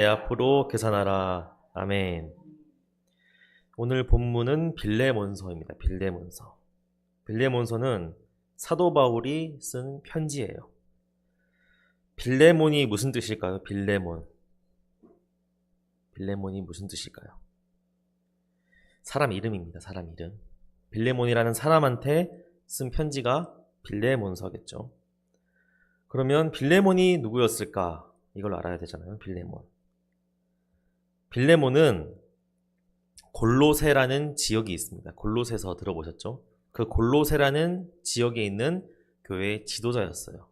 내 앞으로 계산하라. 아멘. 오늘 본문은 빌레몬서입니다. 빌레몬서. 빌레몬서는 사도 바울이 쓴 편지예요. 빌레몬이 무슨 뜻일까요? 빌레몬. 빌레몬이 무슨 뜻일까요? 사람 이름입니다. 사람 이름. 빌레몬이라는 사람한테 쓴 편지가 빌레몬서겠죠. 그러면 빌레몬이 누구였을까? 이걸 알아야 되잖아요. 빌레몬. 빌레몬은 골로새라는 지역이 있습니다. 골로새서 들어보셨죠? 그 골로새라는 지역에 있는 교회의 지도자였어요.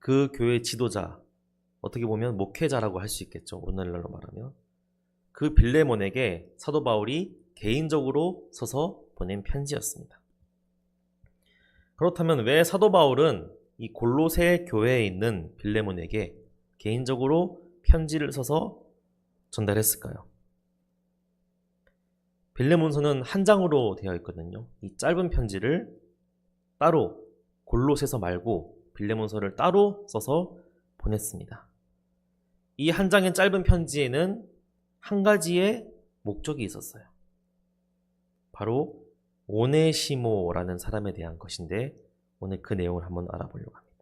그 교회의 지도자, 어떻게 보면 목회자라고 할 수 있겠죠. 오늘날로 말하면. 그 빌레몬에게 사도 바울이 개인적으로 써서 보낸 편지였습니다. 그렇다면 왜 사도 바울은 이 골로새 교회에 있는 빌레몬에게 개인적으로 편지를 써서 전달했을까요? 빌레몬서는 한 장으로 되어 있거든요. 이 짧은 편지를 따로 골로새서 말고 빌레몬서를 따로 써서 보냈습니다. 이 한 장의 짧은 편지에는 한 가지의 목적이 있었어요. 바로 오네시모라는 사람에 대한 것인데 오늘 그 내용을 한번 알아보려고 합니다.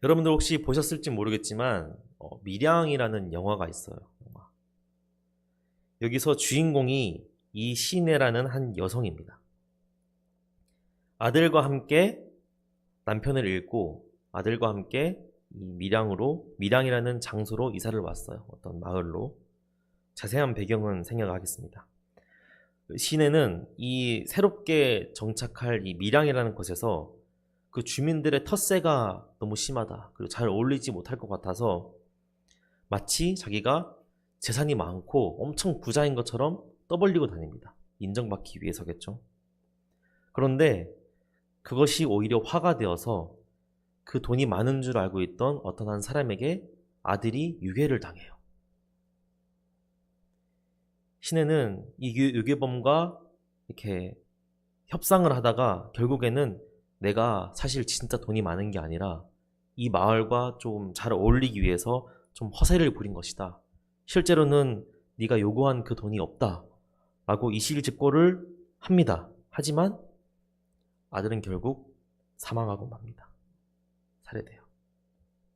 여러분들 혹시 보셨을지 모르겠지만 밀양이라는 영화가 있어요. 여기서 주인공이 이 시내라는 한 여성입니다. 아들과 함께 남편을 잃고 아들과 함께 이 밀양이라는 장소로 이사를 왔어요. 어떤 마을로. 자세한 배경은 생략하겠습니다. 시내는 이 새롭게 정착할 이 밀양이라는 곳에서 그 주민들의 텃세가 너무 심하다. 그리고 잘 어울리지 못할 것 같아서 마치 자기가 재산이 많고 엄청 부자인 것처럼 떠벌리고 다닙니다. 인정받기 위해서겠죠. 그런데 그것이 오히려 화가 되어서 그 돈이 많은 줄 알고 있던 어떤 한 사람에게 아들이 유괴를 당해요. 시내는 이 유괴범과 이렇게 협상을 하다가 결국에는 내가 사실 진짜 돈이 많은 게 아니라 이 마을과 좀 잘 어울리기 위해서 좀 허세를 부린 것이다. 실제로는 네가 요구한 그 돈이 없다. 라고 이실직고를 합니다. 하지만 아들은 결국 사망하고 맙니다. 살해돼요.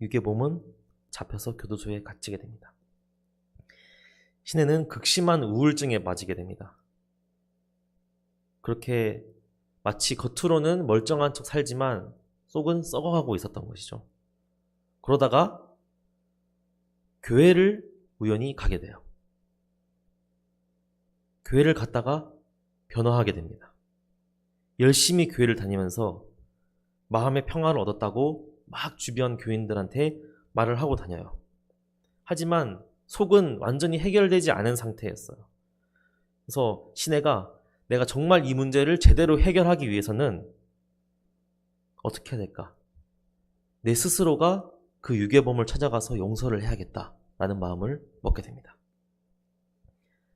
유괴범은 잡혀서 교도소에 갇히게 됩니다. 시내는 극심한 우울증에 빠지게 됩니다. 그렇게 마치 겉으로는 멀쩡한 척 살지만 속은 썩어가고 있었던 것이죠. 그러다가 교회를 우연히 가게 돼요. 교회를 갔다가 변화하게 됩니다. 열심히 교회를 다니면서 마음의 평화를 얻었다고 막 주변 교인들한테 말을 하고 다녀요. 하지만 속은 완전히 해결되지 않은 상태였어요. 그래서 시내가 내가 정말 이 문제를 제대로 해결하기 위해서는 어떻게 해야 될까? 내 스스로가 그 유괴범을 찾아가서 용서를 해야겠다라는 마음을 먹게 됩니다.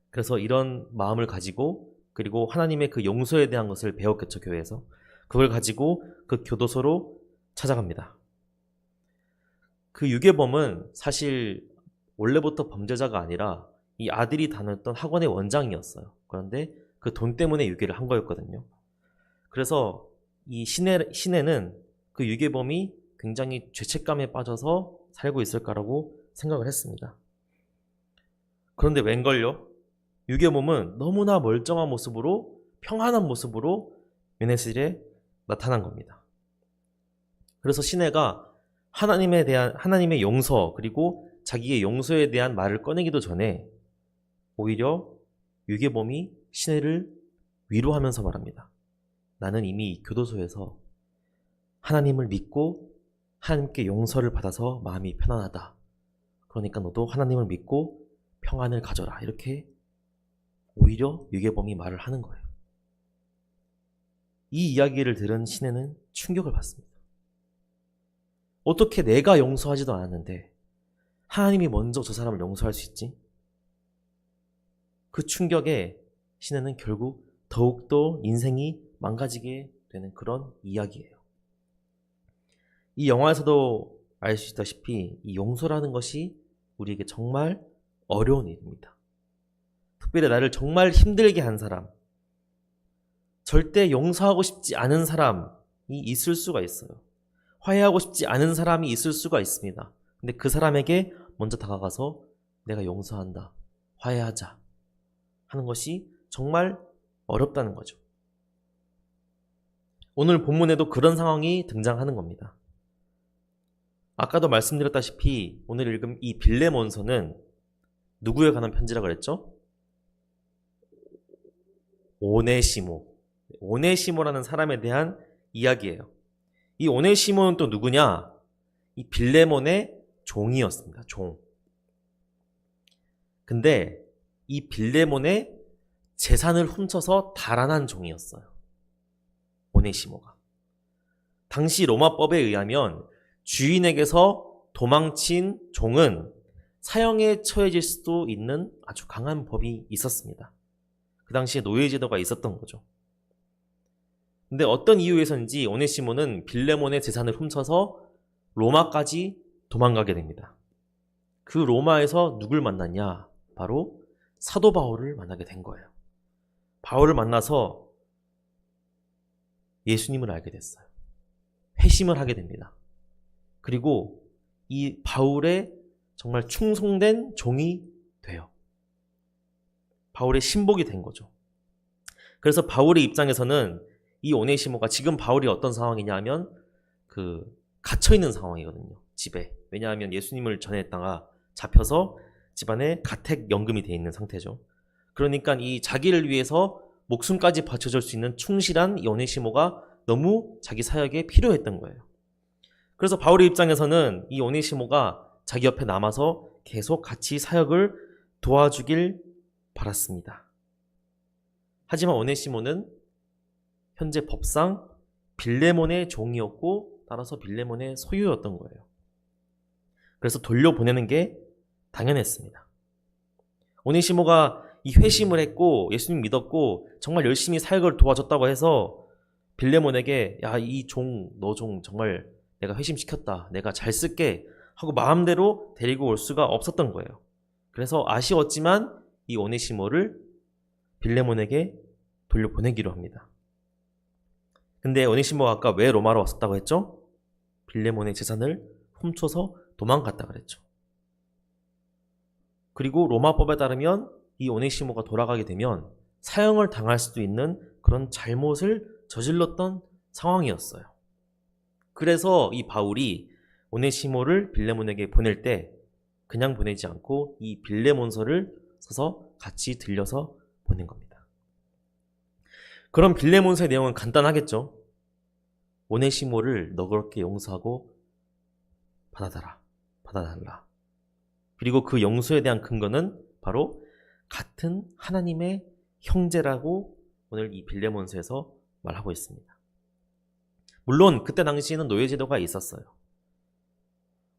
그래서 이런 마음을 가지고 그리고 하나님의 그 용서에 대한 것을 배웠겠죠, 교회에서. 그걸 가지고 그 교도소로 찾아갑니다. 그 유괴범은 사실 원래부터 범죄자가 아니라 이 아들이 다녔던 학원의 원장이었어요. 그런데 그 돈 때문에 유괴를 한 거였거든요. 그래서 이 시내는 그 유괴범이 굉장히 죄책감에 빠져서 살고 있을까라고 생각을 했습니다. 그런데 웬걸요? 유괴범은 너무나 멀쩡한 모습으로 평안한 모습으로 메네실에 나타난 겁니다. 그래서 시내가 하나님의 용서 그리고 자기의 용서에 대한 말을 꺼내기도 전에 오히려 유괴범이 시내를 위로하면서 말합니다. 나는 이미 교도소에서 하나님을 믿고 하나님께 용서를 받아서 마음이 편안하다. 그러니까 너도 하나님을 믿고 평안을 가져라. 이렇게 오히려 유괴범이 말을 하는 거예요. 이 이야기를 들은 시내는 충격을 받습니다. 어떻게 내가 용서하지도 않았는데 하나님이 먼저 저 사람을 용서할 수 있지? 그 충격에 시내는 결국 더욱더 인생이 망가지게 되는 그런 이야기예요. 이 영화에서도 알 수 있다시피 이 용서라는 것이 우리에게 정말 어려운 일입니다. 특별히 나를 정말 힘들게 한 사람, 절대 용서하고 싶지 않은 사람이 있을 수가 있어요. 화해하고 싶지 않은 사람이 있을 수가 있습니다. 근데 그 사람에게 먼저 다가가서 내가 용서한다, 화해하자 하는 것이 정말 어렵다는 거죠. 오늘 본문에도 그런 상황이 등장하는 겁니다. 아까도 말씀드렸다시피 오늘 읽은 이 빌레몬서는 누구에 관한 편지라고 그랬죠? 오네시모라는 사람에 대한 이야기예요. 이 오네시모는 또 누구냐? 이 빌레몬의 종이었습니다. 종. 근데 이 빌레몬의 재산을 훔쳐서 달아난 종이었어요. 오네시모가. 당시 로마법에 의하면 주인에게서 도망친 종은 사형에 처해질 수도 있는 아주 강한 법이 있었습니다. 그 당시에 노예제도가 있었던 거죠. 근데 어떤 이유에서인지 오네시모는 빌레몬의 재산을 훔쳐서 로마까지 도망가게 됩니다. 그 로마에서 누굴 만났냐? 바로 사도 바울을 만나게 된 거예요. 바울을 만나서 예수님을 알게 됐어요. 회심을 하게 됩니다. 그리고 이 바울의 정말 충성된 종이 돼요. 바울의 신복이 된 거죠. 그래서 바울의 입장에서는 이 오네시모가 지금 바울이 어떤 상황이냐 하면 갇혀있는 상황이거든요. 집에. 왜냐하면 예수님을 전했다가 잡혀서 집안에 가택연금이 돼 있는 상태죠. 그러니까 이 자기를 위해서 목숨까지 바쳐줄 수 있는 충실한 이 오네시모가 너무 자기 사역에 필요했던 거예요. 그래서 바울의 입장에서는 이 오네시모가 자기 옆에 남아서 계속 같이 사역을 도와주길 바랐습니다. 하지만 오네시모는 현재 법상 빌레몬의 종이었고 따라서 빌레몬의 소유였던 거예요. 그래서 돌려보내는 게 당연했습니다. 오네시모가 이 회심을 했고 예수님 믿었고 정말 열심히 사역을 도와줬다고 해서 빌레몬에게 야, 이 종, 너 종 정말 내가 회심시켰다. 내가 잘 쓸게 하고 마음대로 데리고 올 수가 없었던 거예요. 그래서 아쉬웠지만 이 오네시모를 빌레몬에게 돌려보내기로 합니다. 근데 오네시모가 아까 왜 로마로 왔었다고 했죠? 빌레몬의 재산을 훔쳐서 도망갔다 그랬죠. 그리고 로마법에 따르면 이 오네시모가 돌아가게 되면 사형을 당할 수도 있는 그런 잘못을 저질렀던 상황이었어요. 그래서 이 바울이 오네시모를 빌레몬에게 보낼 때 그냥 보내지 않고 이 빌레몬서를 써서 같이 들려서 보낸 겁니다. 그럼 빌레몬서의 내용은 간단하겠죠. 오네시모를 너그럽게 용서하고 받아달라. 그리고 그 용서에 대한 근거는 바로 같은 하나님의 형제라고 오늘 이 빌레몬서에서 말하고 있습니다. 물론 그때 당시에는 노예제도가 있었어요.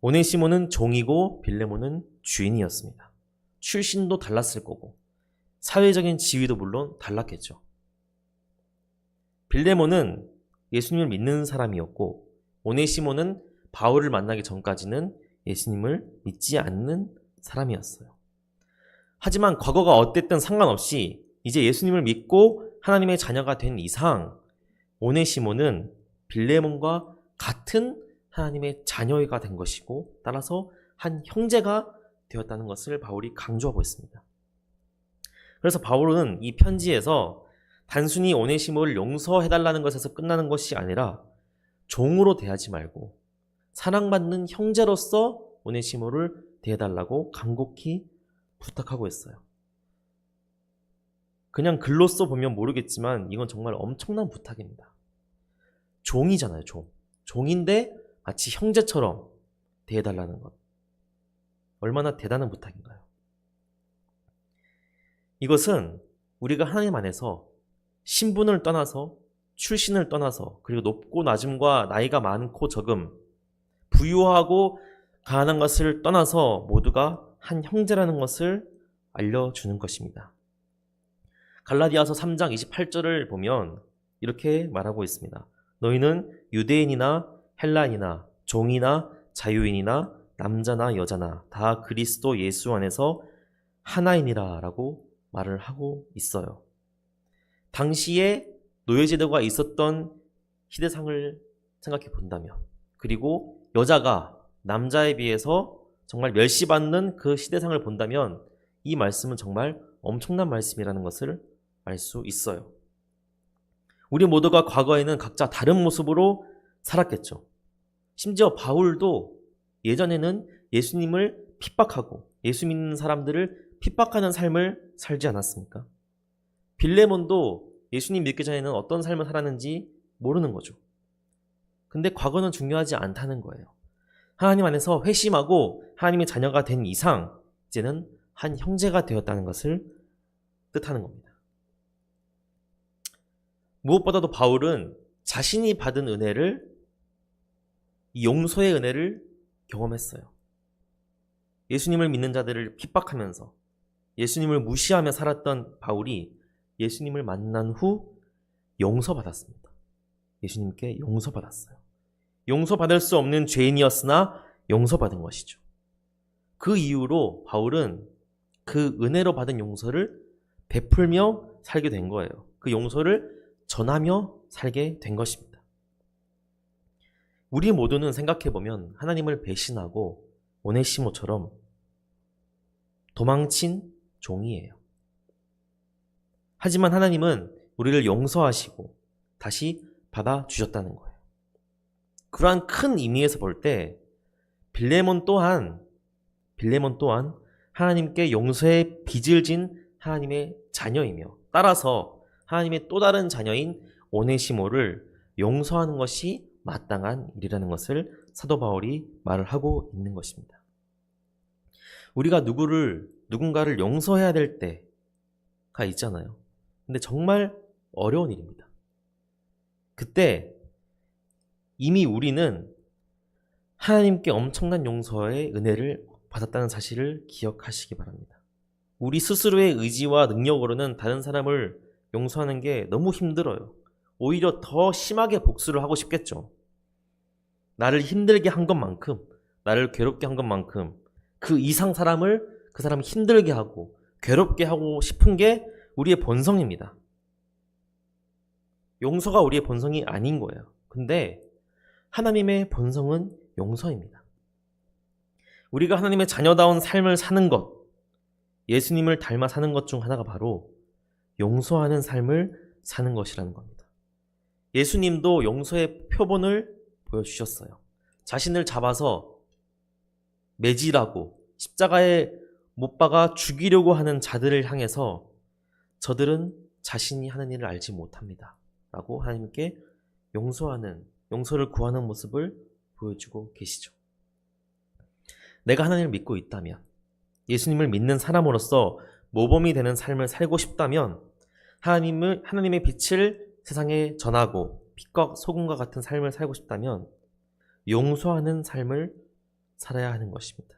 오네시모는 종이고 빌레몬은 주인이었습니다. 출신도 달랐을 거고 사회적인 지위도 물론 달랐겠죠. 빌레몬은 예수님을 믿는 사람이었고 오네시모는 바울을 만나기 전까지는 예수님을 믿지 않는 사람이었어요. 하지만 과거가 어땠든 상관없이 이제 예수님을 믿고 하나님의 자녀가 된 이상 오네시모는 빌레몬과 같은 하나님의 자녀가 된 것이고 따라서 한 형제가 되었다는 것을 바울이 강조하고 있습니다. 그래서 바울은 이 편지에서 단순히 오네시모를 용서해달라는 것에서 끝나는 것이 아니라 종으로 대하지 말고 사랑받는 형제로서 오네시모를 대해달라고 간곡히 부탁하고 있어요. 그냥 글로써 보면 모르겠지만 이건 정말 엄청난 부탁입니다. 종이잖아요, 종. 종인데 마치 형제처럼 대해달라는 것. 얼마나 대단한 부탁인가요? 이것은 우리가 하나님 안에서 신분을 떠나서 출신을 떠나서 그리고 높고 낮음과 나이가 많고 적음 부유하고 가난한 것을 떠나서 모두가 한 형제라는 것을 알려주는 것입니다. 갈라디아서 3장 28절을 보면 이렇게 말하고 있습니다. 너희는 유대인이나 헬라인이나 종이나 자유인이나 남자나 여자나 다 그리스도 예수 안에서 하나이니라 라고 말을 하고 있어요. 당시에 노예제도가 있었던 시대상을 생각해 본다면, 그리고 여자가 남자에 비해서 정말 멸시받는 그 시대상을 본다면 이 말씀은 정말 엄청난 말씀이라는 것을 알 수 있어요. 우리 모두가 과거에는 각자 다른 모습으로 살았겠죠. 심지어 바울도 예전에는 예수님을 핍박하고 예수 믿는 사람들을 핍박하는 삶을 살지 않았습니까? 빌레몬도 예수님 믿기 전에는 어떤 삶을 살았는지 모르는 거죠. 근데 과거는 중요하지 않다는 거예요. 하나님 안에서 회심하고 하나님의 자녀가 된 이상 이제는 한 형제가 되었다는 것을 뜻하는 겁니다. 무엇보다도 바울은 자신이 받은 은혜를, 이 용서의 은혜를 경험했어요. 예수님을 믿는 자들을 핍박하면서 예수님을 무시하며 살았던 바울이 예수님을 만난 후 용서받았습니다. 예수님께 용서받았어요. 용서받을 수 없는 죄인이었으나 용서받은 것이죠. 그 이후로 바울은 그 은혜로 받은 용서를 베풀며 살게 된 거예요. 그 용서를 전하며 살게 된 것입니다. 우리 모두는 생각해보면 하나님을 배신하고 오네시모처럼 도망친 종이에요. 하지만 하나님은 우리를 용서하시고 다시 받아주셨다는 거예요. 그러한 큰 의미에서 볼 때 빌레몬 또한 하나님께 용서의 빚을 진 하나님의 자녀이며, 따라서 하나님의 또 다른 자녀인 오네시모를 용서하는 것이 마땅한 일이라는 것을 사도 바울이 말을 하고 있는 것입니다. 우리가 누군가를 용서해야 될 때가 있잖아요. 근데 정말 어려운 일입니다. 그때 이미 우리는 하나님께 엄청난 용서의 은혜를 받았다는 사실을 기억하시기 바랍니다. 우리 스스로의 의지와 능력으로는 다른 사람을 용서하는 게 너무 힘들어요. 오히려 더 심하게 복수를 하고 싶겠죠. 나를 힘들게 한 것만큼, 나를 괴롭게 한 것만큼 그 이상 그 사람을 힘들게 하고 괴롭게 하고 싶은 게 우리의 본성입니다. 용서가 우리의 본성이 아닌 거예요. 근데 하나님의 본성은 용서입니다. 우리가 하나님의 자녀다운 삶을 사는 것, 예수님을 닮아 사는 것 중 하나가 바로 용서하는 삶을 사는 것이라는 겁니다. 예수님도 용서의 표본을 보여주셨어요. 자신을 잡아서 매질하고 십자가에 못 박아 죽이려고 하는 자들을 향해서 저들은 자신이 하는 일을 알지 못합니다 라고 하나님께 용서를 구하는 모습을 보여주고 계시죠. 내가 하나님을 믿고 있다면, 예수님을 믿는 사람으로서 모범이 되는 삶을 살고 싶다면, 하나님의 빛을 세상에 전하고 빛과 소금과 같은 삶을 살고 싶다면 용서하는 삶을 살아야 하는 것입니다.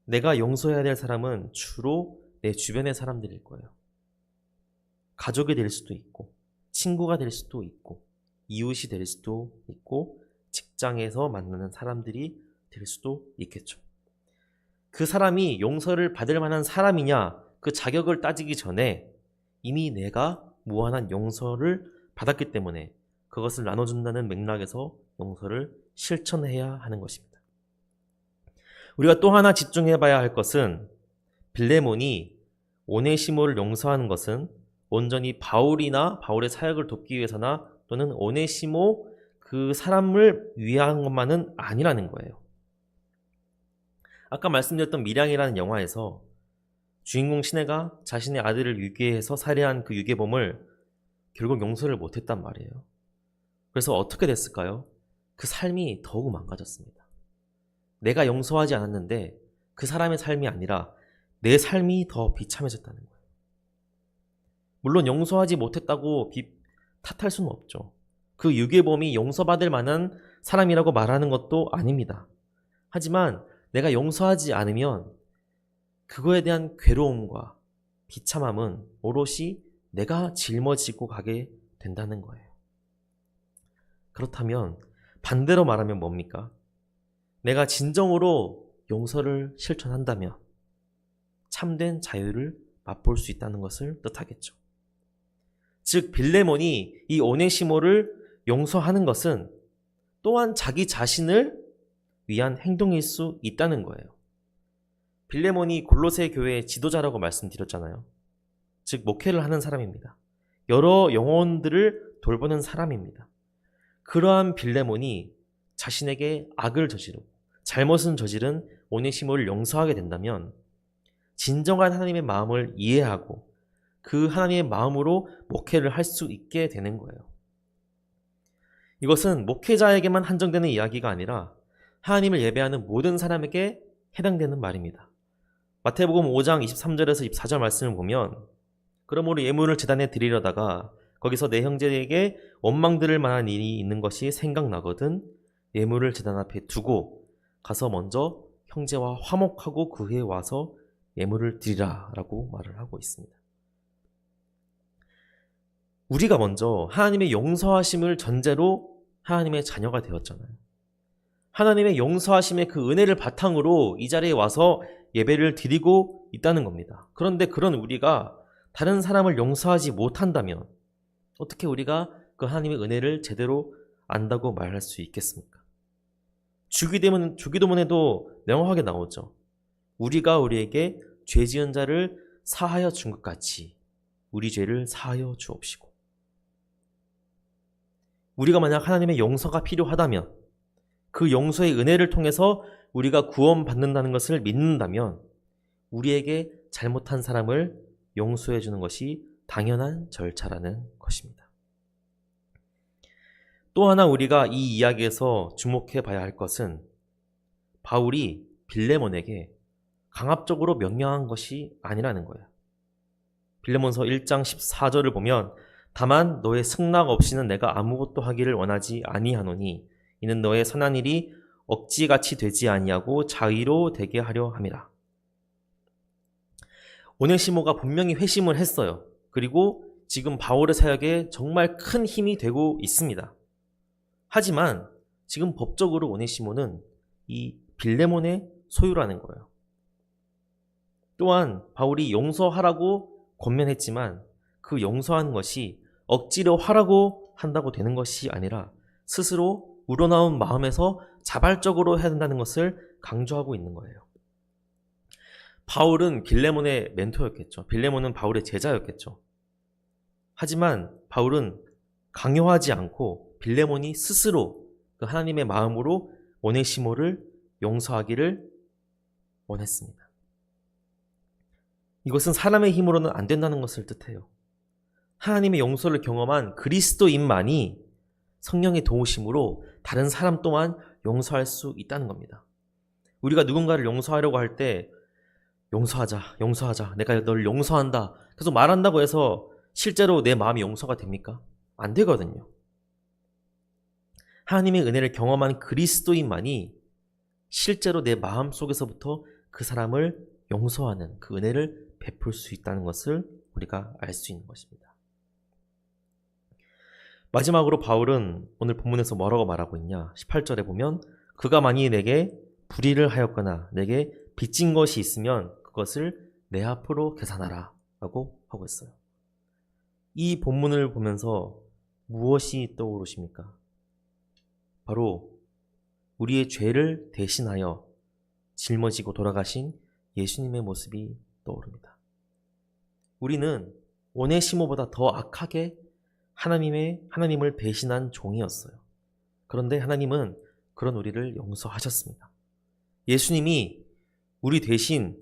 내가 용서해야 될 사람은 주로 내 주변의 사람들일 거예요. 가족이 될 수도 있고, 친구가 될 수도 있고, 이웃이 될 수도 있고, 직장에서 만나는 사람들이 될 수도 있겠죠. 그 사람이 용서를 받을 만한 사람이냐, 그 자격을 따지기 전에 이미 내가 무한한 용서를 받았기 때문에 그것을 나눠준다는 맥락에서 용서를 실천해야 하는 것입니다. 우리가 또 하나 집중해 봐야 할 것은, 빌레몬이 오네시모를 용서하는 것은 온전히 바울이나 바울의 사역을 돕기 위해서나 또는 오네시모 그 사람을 위한 것만은 아니라는 거예요. 아까 말씀드렸던 밀양이라는 영화에서 주인공 시내가 자신의 아들을 유괴해서 살해한 그 유괴범을 결국 용서를 못했단 말이에요. 그래서 어떻게 됐을까요? 그 삶이 더욱 망가졌습니다. 내가 용서하지 않았는데 그 사람의 삶이 아니라 내 삶이 더 비참해졌다는 거예요. 물론 용서하지 못했다고 탓할 수는 없죠. 그 유괴범이 용서받을 만한 사람이라고 말하는 것도 아닙니다. 하지만 내가 용서하지 않으면 그거에 대한 괴로움과 비참함은 오롯이 내가 짊어지고 가게 된다는 거예요. 그렇다면 반대로 말하면 뭡니까? 내가 진정으로 용서를 실천한다면 참된 자유를 맛볼 수 있다는 것을 뜻하겠죠. 즉 빌레몬이 이 오네시모를 용서하는 것은 또한 자기 자신을 위한 행동일 수 있다는 거예요. 빌레몬이 골로새 교회의 지도자라고 말씀드렸잖아요. 즉 목회를 하는 사람입니다. 여러 영혼들을 돌보는 사람입니다. 그러한 빌레몬이 자신에게 악을 저지르고 잘못은 저지른 오네시모를 용서하게 된다면 진정한 하나님의 마음을 이해하고 그 하나님의 마음으로 목회를 할 수 있게 되는 거예요. 이것은 목회자에게만 한정되는 이야기가 아니라 하나님을 예배하는 모든 사람에게 해당되는 말입니다. 마태복음 5장 23절에서 24절 말씀을 보면 그러므로 예물을 제단에 드리려다가 거기서 내 형제에게 원망 들을 만한 일이 있는 것이 생각나거든 예물을 제단 앞에 두고 가서 먼저 형제와 화목하고 그 후에 와서 예물을 드리라 라고 말을 하고 있습니다. 우리가 먼저 하나님의 용서하심을 전제로 하나님의 자녀가 되었잖아요. 하나님의 용서하심의 그 은혜를 바탕으로 이 자리에 와서 예배를 드리고 있다는 겁니다. 그런데 그런 우리가 다른 사람을 용서하지 못한다면 어떻게 우리가 그 하나님의 은혜를 제대로 안다고 말할 수 있겠습니까? 주기도문에도 명확하게 나오죠. 우리가 우리에게 죄 지은 자를 사하여 준 것 같이 우리 죄를 사하여 주옵시고. 우리가 만약 하나님의 용서가 필요하다면 그 용서의 은혜를 통해서 우리가 구원받는다는 것을 믿는다면 우리에게 잘못한 사람을 용서해 주는 것이 당연한 절차라는 것입니다. 또 하나 우리가 이 이야기에서 주목해 봐야 할 것은 바울이 빌레몬에게 강압적으로 명령한 것이 아니라는 거예요. 빌레몬서 1장 14절을 보면 다만 너의 승낙 없이는 내가 아무것도 하기를 원하지 아니하노니 이는 너의 선한 일이 억지같이 되지 아니하고 자의로 되게 하려 함이라. 오네시모가 분명히 회심을 했어요. 그리고 지금 바울의 사역에 정말 큰 힘이 되고 있습니다. 하지만 지금 법적으로 오네시모는 이 빌레몬의 소유라는 거예요. 또한 바울이 용서하라고 권면했지만 그 용서하는 것이 억지로 하라고 한다고 되는 것이 아니라 스스로 우러나온 마음에서 자발적으로 해야 된다는 것을 강조하고 있는 거예요. 바울은 빌레몬의 멘토였겠죠. 빌레몬은 바울의 제자였겠죠. 하지만 바울은 강요하지 않고 빌레몬이 스스로 그 하나님의 마음으로 오네시모를 용서하기를 원했습니다. 이것은 사람의 힘으로는 안 된다는 것을 뜻해요. 하나님의 용서를 경험한 그리스도인만이 성령의 도우심으로 다른 사람 또한 용서할 수 있다는 겁니다. 우리가 누군가를 용서하려고 할 때 용서하자, 내가 널 용서한다 계속 말한다고 해서 실제로 내 마음이 용서가 됩니까? 안 되거든요. 하나님의 은혜를 경험한 그리스도인만이 실제로 내 마음 속에서부터 그 사람을 용서하는 그 은혜를 베풀 수 있다는 것을 우리가 알 수 있는 것입니다. 마지막으로 바울은 오늘 본문에서 뭐라고 말하고 있냐? 18절에 보면 그가 만일 내게 불의를 하였거나 내게 빚진 것이 있으면 그것을 내 앞으로 계산하라 라고 하고 있어요. 이 본문을 보면서 무엇이 떠오르십니까? 바로 우리의 죄를 대신하여 짊어지고 돌아가신 예수님의 모습이 떠오릅니다. 우리는 오네시모보다 더 악하게 하나님을 배신한 종이었어요. 그런데 하나님은 그런 우리를 용서하셨습니다. 예수님이 우리 대신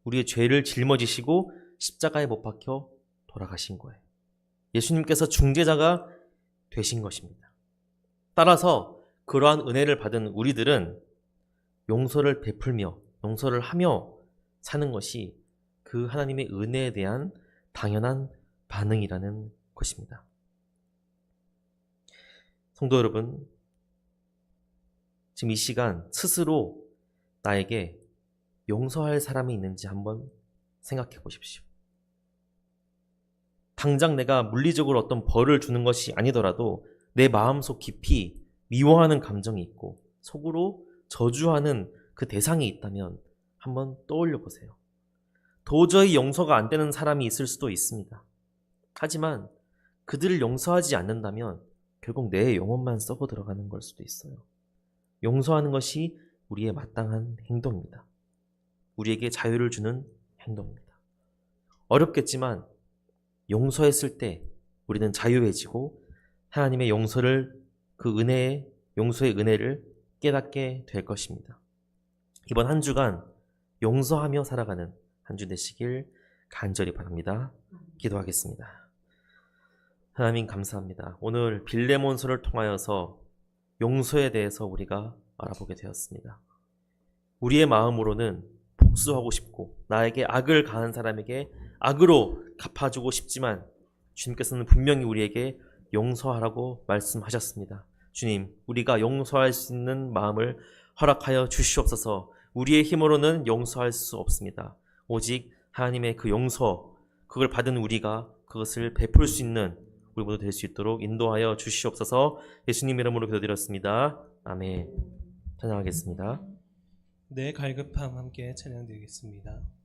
우리의 죄를 짊어지시고 십자가에 못 박혀 돌아가신 거예요. 예수님께서 중재자가 되신 것입니다. 따라서 그러한 은혜를 받은 우리들은 용서를 베풀며 용서를 하며 사는 것이 그 하나님의 은혜에 대한 당연한 반응이라는 것입니다. 성도 여러분, 지금 이 시간 스스로 나에게 용서할 사람이 있는지 한번 생각해 보십시오. 당장 내가 물리적으로 어떤 벌을 주는 것이 아니더라도 내 마음속 깊이 미워하는 감정이 있고 속으로 저주하는 그 대상이 있다면 한번 떠올려 보세요. 도저히 용서가 안 되는 사람이 있을 수도 있습니다. 하지만 그들을 용서하지 않는다면 결국 내 영혼만 썩어 들어가는 걸 수도 있어요. 용서하는 것이 우리의 마땅한 행동입니다. 우리에게 자유를 주는 행동입니다. 어렵겠지만 용서했을 때 우리는 자유해지고 하나님의 용서의 은혜를 깨닫게 될 것입니다. 이번 한 주간 용서하며 살아가는 한 주 되시길 간절히 바랍니다. 기도하겠습니다. 하나님 감사합니다. 오늘 빌레몬서를 통하여서 용서에 대해서 우리가 알아보게 되었습니다. 우리의 마음으로는 복수하고 싶고 나에게 악을 가한 사람에게 악으로 갚아주고 싶지만 주님께서는 분명히 우리에게 용서하라고 말씀하셨습니다. 주님, 우리가 용서할 수 있는 마음을 허락하여 주시옵소서. 우리의 힘으로는 용서할 수 없습니다. 오직 하나님의 그 용서, 그걸 받은 우리가 그것을 베풀 수 있는 우리 모두 될 수 있도록 인도하여 주시옵소서. 예수님 이름으로 기도드렸습니다. 아멘. 찬양하겠습니다. 내 갈급함 함께 찬양드리겠습니다.